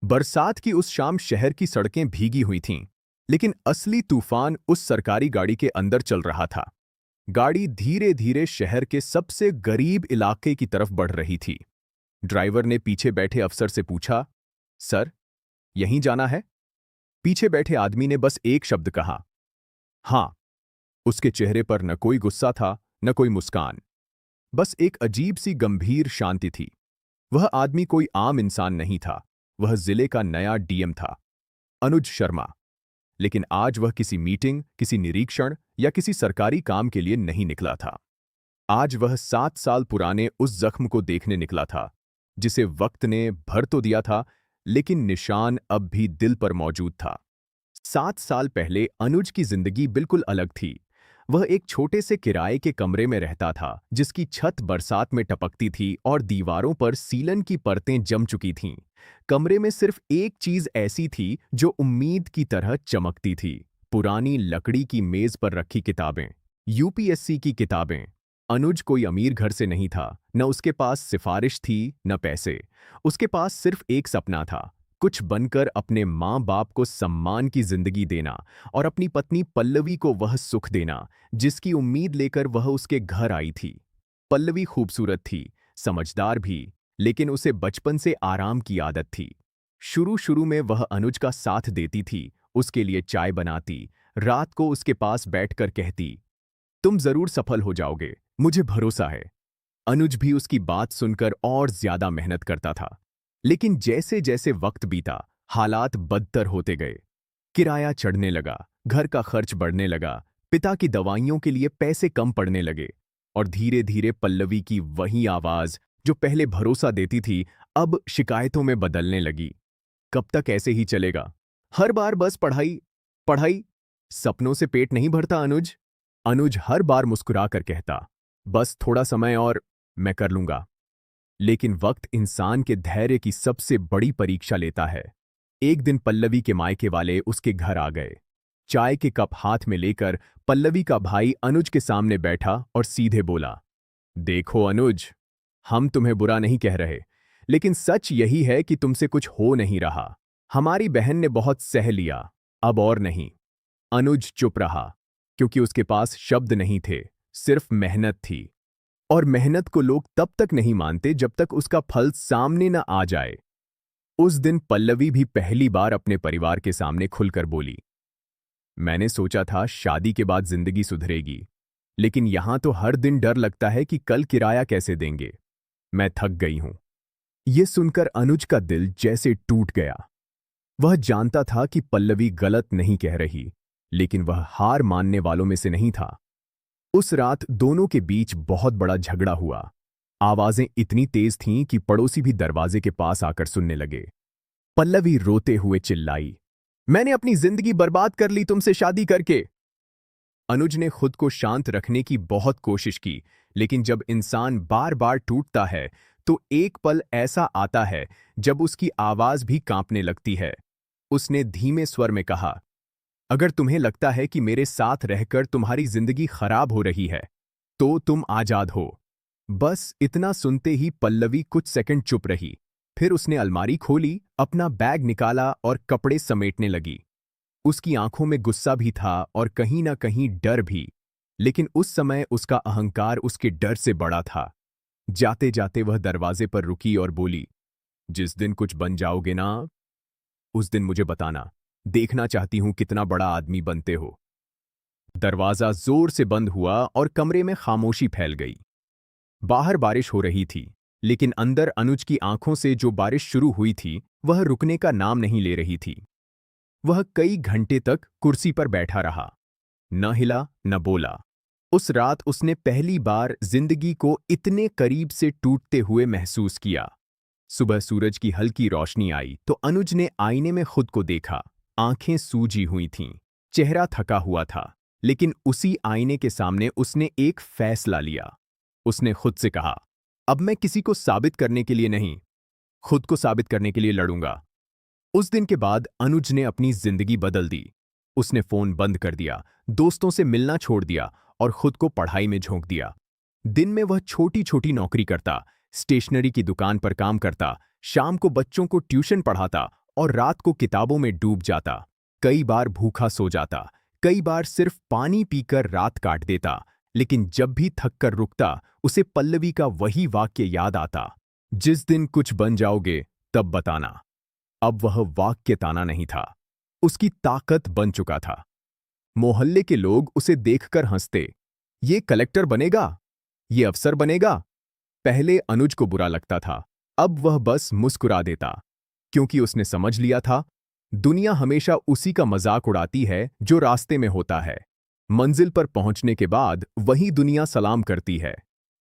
बरसात की उस शाम शहर की सड़कें भीगी हुई थीं, लेकिन असली तूफान उस सरकारी गाड़ी के अंदर चल रहा था। गाड़ी धीरे धीरे शहर के सबसे गरीब इलाके की तरफ बढ़ रही थी। ड्राइवर ने पीछे बैठे अफसर से पूछा, सर, यहीं जाना है? पीछे बैठे आदमी ने बस एक शब्द कहा, हाँ। उसके चेहरे पर न कोई गुस्सा था, न कोई मुस्कान, बस एक अजीब सी गंभीर शांति थी। वह आदमी कोई आम इंसान नहीं था, वह जिले का नया डीएम था, अनुज शर्मा। लेकिन आज वह किसी मीटिंग, किसी निरीक्षण या किसी सरकारी काम के लिए नहीं निकला था। आज वह 7 साल पुराने उस जख्म को देखने निकला था, जिसे वक्त ने भर तो दिया था, लेकिन निशान अब भी दिल पर मौजूद था। 7 साल पहले अनुज की जिंदगी बिल्कुल अलग थी। वह एक छोटे से किराए के कमरे में रहता था, जिसकी छत बरसात में टपकती थी और दीवारों पर सीलन की परतें जम चुकी थीं। कमरे में सिर्फ एक चीज ऐसी थी जो उम्मीद की तरह चमकती थी, पुरानी लकड़ी की मेज पर रखी किताबें, यूपीएससी की किताबें। अनुज कोई अमीर घर से नहीं था, न उसके पास सिफारिश थी, न पैसे। उसके पास सिर्फ एक सपना था, कुछ बनकर अपने माँ बाप को सम्मान की जिंदगी देना और अपनी पत्नी पल्लवी को वह सुख देना जिसकी उम्मीद लेकर वह उसके घर आई थी। पल्लवी खूबसूरत थी, समझदार भी, लेकिन उसे बचपन से आराम की आदत थी। शुरू शुरू में वह अनुज का साथ देती थी, उसके लिए चाय बनाती, रात को उसके पास बैठकर कहती, तुम जरूर सफल हो जाओगे, मुझे भरोसा है। अनुज भी उसकी बात सुनकर और ज्यादा मेहनत करता था। लेकिन जैसे जैसे वक्त बीता, हालात बदतर होते गए। किराया चढ़ने लगा, घर का खर्च बढ़ने लगा, पिता की दवाइयों के लिए पैसे कम पड़ने लगे, और धीरे धीरे पल्लवी की वही आवाज जो पहले भरोसा देती थी, अब शिकायतों में बदलने लगी। कब तक ऐसे ही चलेगा? हर बार बस पढ़ाई पढ़ाई। सपनों से पेट नहीं भरता अनुज। अनुज हर बार मुस्कुराकर कहता, बस थोड़ा समय और मैं कर लूंगा। लेकिन वक्त इंसान के धैर्य की सबसे बड़ी परीक्षा लेता है। एक दिन पल्लवी के मायके वाले उसके घर आ गए। चाय के कप हाथ में लेकर पल्लवी का भाई अनुज के सामने बैठा और सीधे बोला, देखो अनुज, हम तुम्हें बुरा नहीं कह रहे, लेकिन सच यही है कि तुमसे कुछ हो नहीं रहा। हमारी बहन ने बहुत सह लिया, अब और नहीं। अनुज चुप रहा, क्योंकि उसके पास शब्द नहीं थे, सिर्फ मेहनत थी। और मेहनत को लोग तब तक नहीं मानते जब तक उसका फल सामने न आ जाए। उस दिन पल्लवी भी पहली बार अपने परिवार के सामने खुलकर बोली, मैंने सोचा था शादी के बाद जिंदगी सुधरेगी, लेकिन यहां तो हर दिन डर लगता है कि कल किराया कैसे देंगे। मैं थक गई हूं। यह सुनकर अनुज का दिल जैसे टूट गया। वह जानता था कि पल्लवी गलत नहीं कह रही, लेकिन वह हार मानने वालों में से नहीं था। उस रात दोनों के बीच बहुत बड़ा झगड़ा हुआ। आवाजें इतनी तेज थीं कि पड़ोसी भी दरवाजे के पास आकर सुनने लगे। पल्लवी रोते हुए चिल्लाई, मैंने अपनी जिंदगी बर्बाद कर ली तुमसे शादी करके। अनुज ने खुद को शांत रखने की बहुत कोशिश की, लेकिन जब इंसान बार बार टूटता है तो एक पल ऐसा आता है जब उसकी आवाज भी कांपने लगती है। उसने धीमे स्वर में कहा, अगर तुम्हें लगता है कि मेरे साथ रहकर तुम्हारी जिंदगी खराब हो रही है, तो तुम आजाद हो। बस इतना सुनते ही पल्लवी कुछ सेकंड चुप रही। फिर उसने अलमारी खोली, अपना बैग निकाला और कपड़े समेटने लगी। उसकी आंखों में गुस्सा भी था और कहीं ना कहीं डर भी, लेकिन उस समय उसका अहंकार उसके डर से बड़ा था। जाते जाते वह दरवाजे पर रुकी और बोली, जिस दिन कुछ बन जाओगे ना, उस दिन मुझे बताना। देखना चाहती हूं कितना बड़ा आदमी बनते हो। दरवाजा जोर से बंद हुआ और कमरे में खामोशी फैल गई। बाहर बारिश हो रही थी, लेकिन अंदर अनुज की आंखों से जो बारिश शुरू हुई थी, वह रुकने का नाम नहीं ले रही थी। वह कई घंटे तक कुर्सी पर बैठा रहा, न हिला न बोला। उस रात उसने पहली बार जिंदगी को इतने करीब से टूटते हुए महसूस किया। सुबह सूरज की हल्की रोशनी आई तो अनुज ने आईने में खुद को देखा। आंखें सूजी हुई थीं, चेहरा थका हुआ था, लेकिन उसी आईने के सामने उसने एक फैसला लिया। उसने खुद से कहा, अब मैं किसी को साबित करने के लिए नहीं, खुद को साबित करने के लिए लड़ूंगा। उस दिन के बाद अनुज ने अपनी जिंदगी बदल दी। उसने फोन बंद कर दिया, दोस्तों से मिलना छोड़ दिया और खुद को पढ़ाई में झोंक दिया। दिन में वह छोटी छोटी नौकरी करता, स्टेशनरी की दुकान पर काम करता, शाम को बच्चों को ट्यूशन पढ़ाता और रात को किताबों में डूब जाता। कई बार भूखा सो जाता, कई बार सिर्फ पानी पीकर रात काट देता, लेकिन जब भी थक कर रुकता उसे पल्लवी का वही वाक्य याद आता, जिस दिन कुछ बन जाओगे तब बताना। अब वह वाक्य ताना नहीं था, उसकी ताकत बन चुका था। मोहल्ले के लोग उसे देखकर हंसते, ये कलेक्टर बनेगा, ये अफसर बनेगा। पहले अनुज को बुरा लगता था, अब वह बस मुस्कुरा देता, क्योंकि उसने समझ लिया था, दुनिया हमेशा उसी का मजाक उड़ाती है जो रास्ते में होता है। मंजिल पर पहुंचने के बाद वही दुनिया सलाम करती है।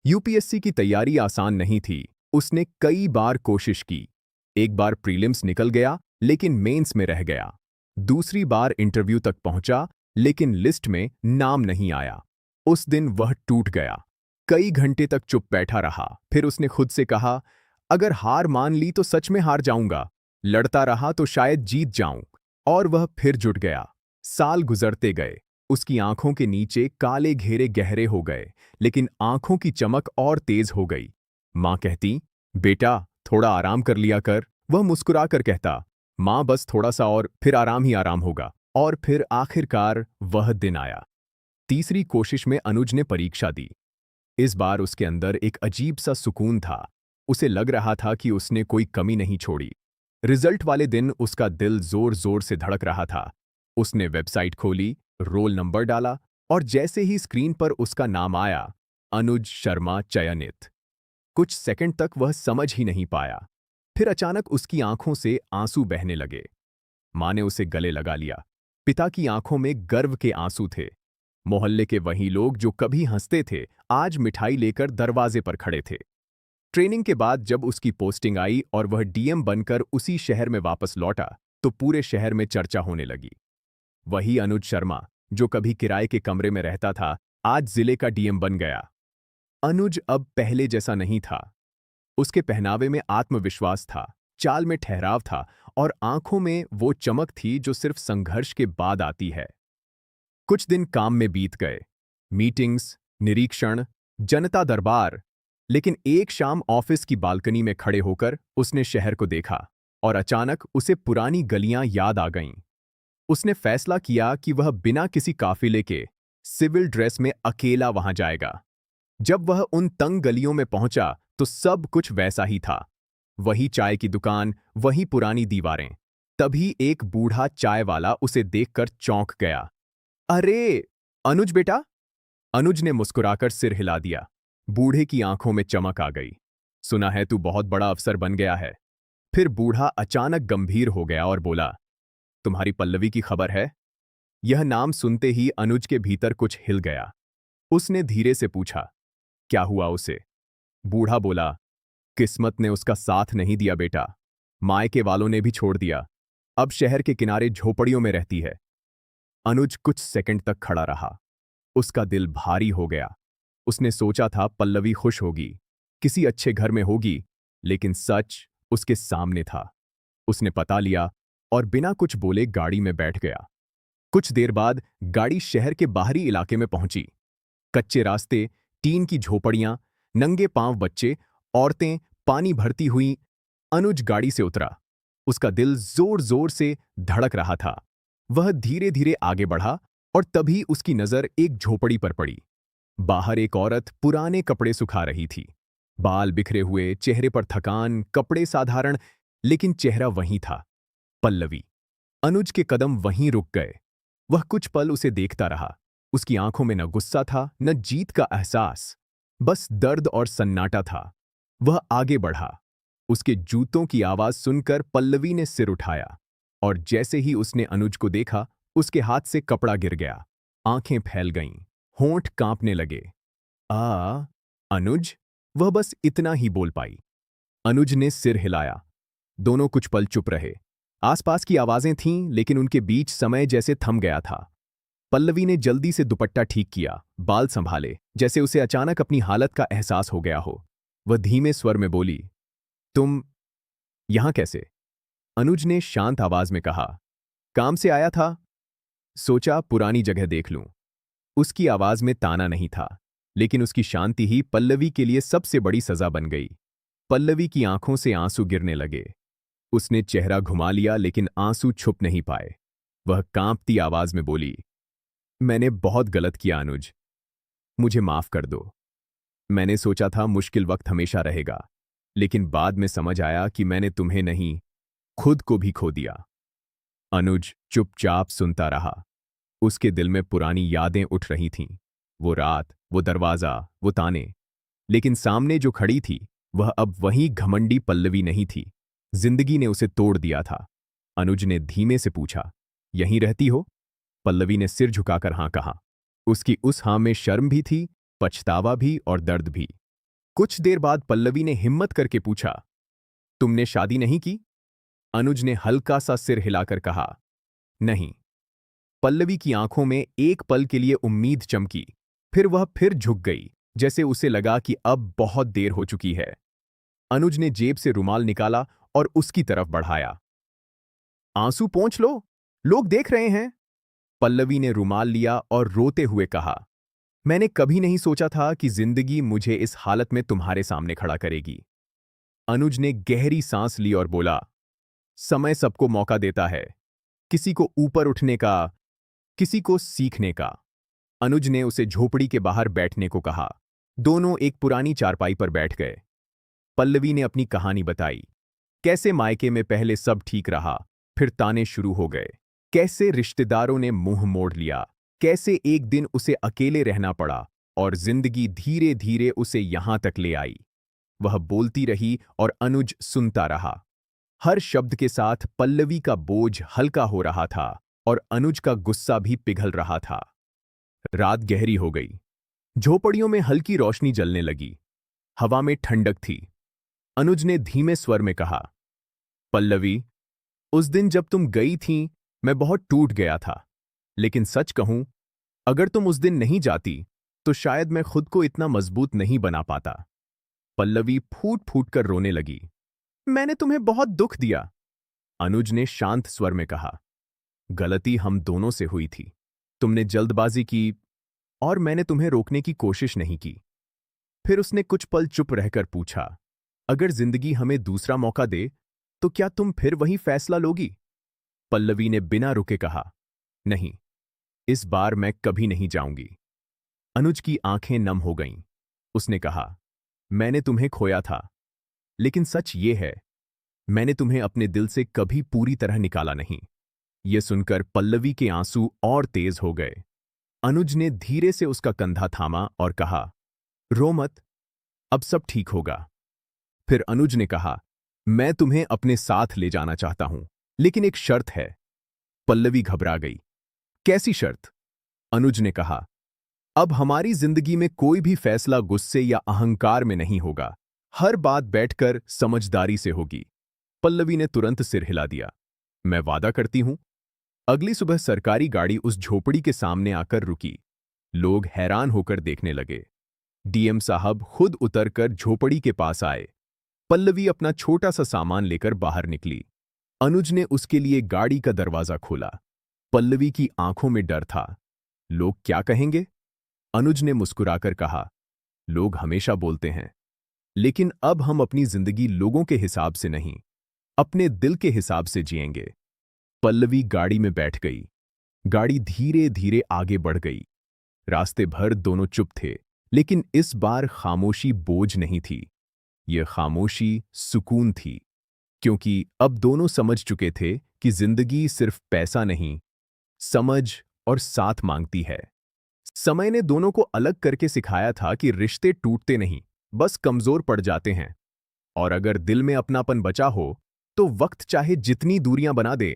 यूपीएससी की तैयारी आसान नहीं थी, उसने कई बार कोशिश की। एक बार प्रीलिम्स निकल गया, लेकिन मेंस में रह गया। दूसरी बार इंटरव्यू तक पहुंचा, लेकिन लिस्ट में नाम नहीं आया। उस दिन वह टूट गया। कई घंटे तक चुप बैठा रहा, फिर उसने खुद से कहा, अगर हार मान ली तो सच में हार जाऊंगा, लड़ता रहा तो शायद जीत जाऊं। और वह फिर जुट गया। साल गुजरते गए, उसकी आंखों के नीचे काले घेरे गहरे हो गए, लेकिन आंखों की चमक और तेज हो गई। माँ कहती, बेटा थोड़ा आराम कर लिया कर। वह मुस्कुराकर कहता, माँ बस थोड़ा सा और, फिर आराम ही आराम होगा। और फिर आखिरकार वह दिन आया। तीसरी कोशिश में अनुज ने परीक्षा दी। इस बार उसके अंदर एक अजीब सा सुकून था। उसे लग रहा था कि उसने कोई कमी नहीं छोड़ी। रिजल्ट वाले दिन उसका दिल जोर जोर से धड़क रहा था। उसने वेबसाइट खोली, रोल नंबर डाला, और जैसे ही स्क्रीन पर उसका नाम आया, अनुज शर्मा चयनित। कुछ सेकंड तक वह समझ ही नहीं पाया। फिर अचानक उसकी आंखों से आंसू बहने लगे। माँ ने उसे गले लगा लिया। पिता की आंखों में गर्व के आंसू थे। मोहल्ले के वही लोग जो कभी हंसते थे, आज मिठाई लेकर दरवाजे पर खड़े थे। ट्रेनिंग के बाद जब उसकी पोस्टिंग आई और वह डीएम बनकर उसी शहर में वापस लौटा, तो पूरे शहर में चर्चा होने लगी। वही अनुज शर्मा, जो कभी किराए के कमरे में रहता था, आज जिले का डीएम बन गया। अनुज अब पहले जैसा नहीं था। उसके पहनावे में आत्मविश्वास था, चाल में ठहराव था, और आंखों में वो चमक थी जो सिर्फ संघर्ष के बाद आती है। कुछ दिन काम में बीत गए, मीटिंग्स, निरीक्षण, जनता दरबार। लेकिन एक शाम ऑफिस की बालकनी में खड़े होकर उसने शहर को देखा, और अचानक उसे पुरानी गलियां याद आ गईं। उसने फैसला किया कि वह बिना किसी काफिले के सिविल ड्रेस में अकेला वहां जाएगा। जब वह उन तंग गलियों में पहुंचा तो सब कुछ वैसा ही था। वही चाय की दुकान, वही पुरानी दीवारें। तभी एक बूढ़ा चाय वाला उसे देखकर चौंक गया। अरे अनुज बेटा! अनुज ने मुस्कुराकर सिर हिला दिया। बूढ़े की आंखों में चमक आ गई। सुना है तू बहुत बड़ा अफसर बन गया है। फिर बूढ़ा अचानक गंभीर हो गया और बोला, तुम्हारी पल्लवी की खबर है? यह नाम सुनते ही अनुज के भीतर कुछ हिल गया। उसने धीरे से पूछा, क्या हुआ उसे? बूढ़ा बोला, किस्मत ने उसका साथ नहीं दिया बेटा। मायके वालों ने भी छोड़ दिया। अब शहर के किनारे झोपड़ियों में रहती है। अनुज कुछ सेकंड तक खड़ा रहा। उसका दिल भारी हो गया। उसने सोचा था पल्लवी खुश होगी, किसी अच्छे घर में होगी, लेकिन सच उसके सामने था। उसने पता लिया और बिना कुछ बोले गाड़ी में बैठ गया। कुछ देर बाद गाड़ी शहर के बाहरी इलाके में पहुंची। कच्चे रास्ते, टीन की झोपड़ियां, नंगे पांव बच्चे, औरतें, पानी भरती हुई। अनुज गाड़ी से उतरा। उसका दिल जोर जोर से धड़क रहा था। वह धीरे धीरे आगे बढ़ा और तभी उसकी नजर एक झोपड़ी पर पड़ी। बाहर एक औरत पुराने कपड़े सुखा रही थी। बाल बिखरे हुए, चेहरे पर थकान, कपड़े साधारण, लेकिन चेहरा वही था, पल्लवी। अनुज के कदम वहीं रुक गए। वह कुछ पल उसे देखता रहा। उसकी आंखों में न गुस्सा था, न जीत का एहसास, बस दर्द और सन्नाटा था। वह आगे बढ़ा। उसके जूतों की आवाज सुनकर पल्लवी ने सिर उठाया, और जैसे ही उसने अनुज को देखा, उसके हाथ से कपड़ा गिर गया। आंखें फैल गईं, होंठ कांपने लगे। अनुज! वह बस इतना ही बोल पाई। अनुज ने सिर हिलाया। दोनों कुछ पल चुप रहे। आसपास की आवाजें थीं, लेकिन उनके बीच समय जैसे थम गया था। पल्लवी ने जल्दी से दुपट्टा ठीक किया, बाल संभाले, जैसे उसे अचानक अपनी हालत का एहसास हो गया हो। वह धीमे स्वर में बोली, तुम यहां कैसे? अनुज ने शांत आवाज में कहा, काम से आया था, सोचा पुरानी जगह देख लूं। उसकी आवाज में ताना नहीं था, लेकिन उसकी शांति ही पल्लवी के लिए सबसे बड़ी सजा बन गई। पल्लवी की आंखों से आंसू गिरने लगे। उसने चेहरा घुमा लिया लेकिन आंसू छुप नहीं पाए। वह कांपती आवाज में बोली, मैंने बहुत गलत किया अनुज, मुझे माफ कर दो। मैंने सोचा था मुश्किल वक्त हमेशा रहेगा, लेकिन बाद में समझ आया कि मैंने तुम्हें नहीं, खुद को भी खो दिया। अनुज चुपचाप सुनता रहा। उसके दिल में पुरानी यादें उठ रही थीं। वो रात, वो दरवाजा, वो ताने। लेकिन सामने जो खड़ी थी, वह अब वही घमंडी पल्लवी नहीं थी। जिंदगी ने उसे तोड़ दिया था। अनुज ने धीमे से पूछा, यहीं रहती हो? पल्लवी ने सिर झुकाकर हाँ कहा। उसकी उस हाँ में शर्म भी थी, पछतावा भी और दर्द भी। कुछ देर बाद पल्लवी ने हिम्मत करके पूछा, तुमने शादी नहीं की? अनुज ने हल्का सा सिर हिलाकर कहा, नहीं। पल्लवी की आंखों में एक पल के लिए उम्मीद चमकी, फिर वह फिर झुक गई, जैसे उसे लगा कि अब बहुत देर हो चुकी है। अनुज ने जेब से रुमाल निकाला और उसकी तरफ बढ़ाया। आंसू पोंछ लो, लोग देख रहे हैं। पल्लवी ने रुमाल लिया और रोते हुए कहा, मैंने कभी नहीं सोचा था कि जिंदगी मुझे इस हालत में तुम्हारे सामने खड़ा करेगी। अनुज ने गहरी सांस ली और बोला, समय सबको मौका देता है, किसी को ऊपर उठने का, किसी को सीखने का। अनुज ने उसे झोपड़ी के बाहर बैठने को कहा। दोनों एक पुरानी चारपाई पर बैठ गए। पल्लवी ने अपनी कहानी बताई, कैसे मायके में पहले सब ठीक रहा, फिर ताने शुरू हो गए, कैसे रिश्तेदारों ने मुंह मोड़ लिया, कैसे एक दिन उसे अकेले रहना पड़ा और जिंदगी धीरे धीरे उसे यहां तक ले आई। वह बोलती रही और अनुज सुनता रहा। हर शब्द के साथ पल्लवी का बोझ हल्का हो रहा था और अनुज का गुस्सा भी पिघल रहा था। रात गहरी हो गई। झोपड़ियों में हल्की रोशनी जलने लगी। हवा में ठंडक थी। अनुज ने धीमे स्वर में कहा, पल्लवी, उस दिन जब तुम गई थीं, मैं बहुत टूट गया था। लेकिन सच कहूं, अगर तुम उस दिन नहीं जाती, तो शायद मैं खुद को इतना मजबूत नहीं बना पाता। पल्लवी फूट फूट कर रोने लगी। मैंने तुम्हें बहुत दुख दिया। अनुज ने शांत स्वर में कहा, गलती हम दोनों से हुई थी। तुमने जल्दबाजी की और मैंने तुम्हें रोकने की कोशिश नहीं की। फिर उसने कुछ पल चुप रहकर पूछा, अगर जिंदगी हमें दूसरा मौका दे, तो क्या तुम फिर वही फैसला लोगी? पल्लवी ने बिना रुके कहा, नहीं, इस बार मैं कभी नहीं जाऊंगी। अनुज की आंखें नम हो गईं। उसने कहा, मैंने तुम्हें खोया था, लेकिन सच ये है, मैंने तुम्हें अपने दिल से कभी पूरी तरह निकाला नहीं। ये सुनकर पल्लवी के आंसू और तेज हो गए। अनुज ने धीरे से उसका कंधा थामा और कहा, रो मत, अब सब ठीक होगा। फिर अनुज ने कहा, मैं तुम्हें अपने साथ ले जाना चाहता हूं, लेकिन एक शर्त है। पल्लवी घबरा गई। कैसी शर्त? अनुज ने कहा, अब हमारी जिंदगी में कोई भी फैसला गुस्से या अहंकार में नहीं होगा। हर बात बैठकर समझदारी से होगी। पल्लवी ने तुरंत सिर हिला दिया। मैं वादा करती हूं। अगली सुबह सरकारी गाड़ी उस झोपड़ी के सामने आकर रुकी। लोग हैरान होकर देखने लगे। डीएम साहब खुद उतरकर झोपड़ी के पास आए। पल्लवी अपना छोटा सा सामान लेकर बाहर निकली। अनुज ने उसके लिए गाड़ी का दरवाजा खोला। पल्लवी की आंखों में डर था। लोग क्या कहेंगे? अनुज ने मुस्कुराकर कहा, लोग हमेशा बोलते हैं, लेकिन अब हम अपनी जिंदगी लोगों के हिसाब से नहीं, अपने दिल के हिसाब से जिएंगे। पल्लवी गाड़ी में बैठ गई। गाड़ी धीरे धीरे आगे बढ़ गई। रास्ते भर दोनों चुप थे, लेकिन इस बार खामोशी बोझ नहीं थी। यह खामोशी सुकून थी, क्योंकि अब दोनों समझ चुके थे कि जिंदगी सिर्फ पैसा नहीं, समझ और साथ मांगती है। समय ने दोनों को अलग करके सिखाया था कि रिश्ते टूटते नहीं, बस कमजोर पड़ जाते हैं। और अगर दिल में अपनापन बचा हो, तो वक्त चाहे जितनी दूरियां बना दे,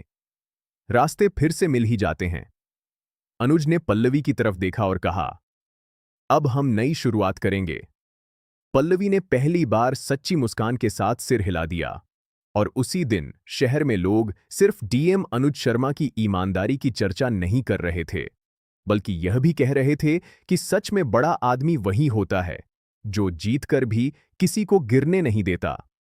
रास्ते फिर से मिल ही जाते हैं। अनुज ने पल्लवी की तरफ देखा और कहा, अब हम नई शुरुआत करेंगे। पल्लवी ने पहली बार सच्ची मुस्कान के साथ सिर हिला दिया। और उसी दिन शहर में लोग सिर्फ डीएम अनुज शर्मा की ईमानदारी की चर्चा नहीं कर रहे थे, बल्कि यह भी कह रहे थे कि सच में बड़ा आदमी वही होता है जो जीतकर भी किसी को गिरने नहीं देता।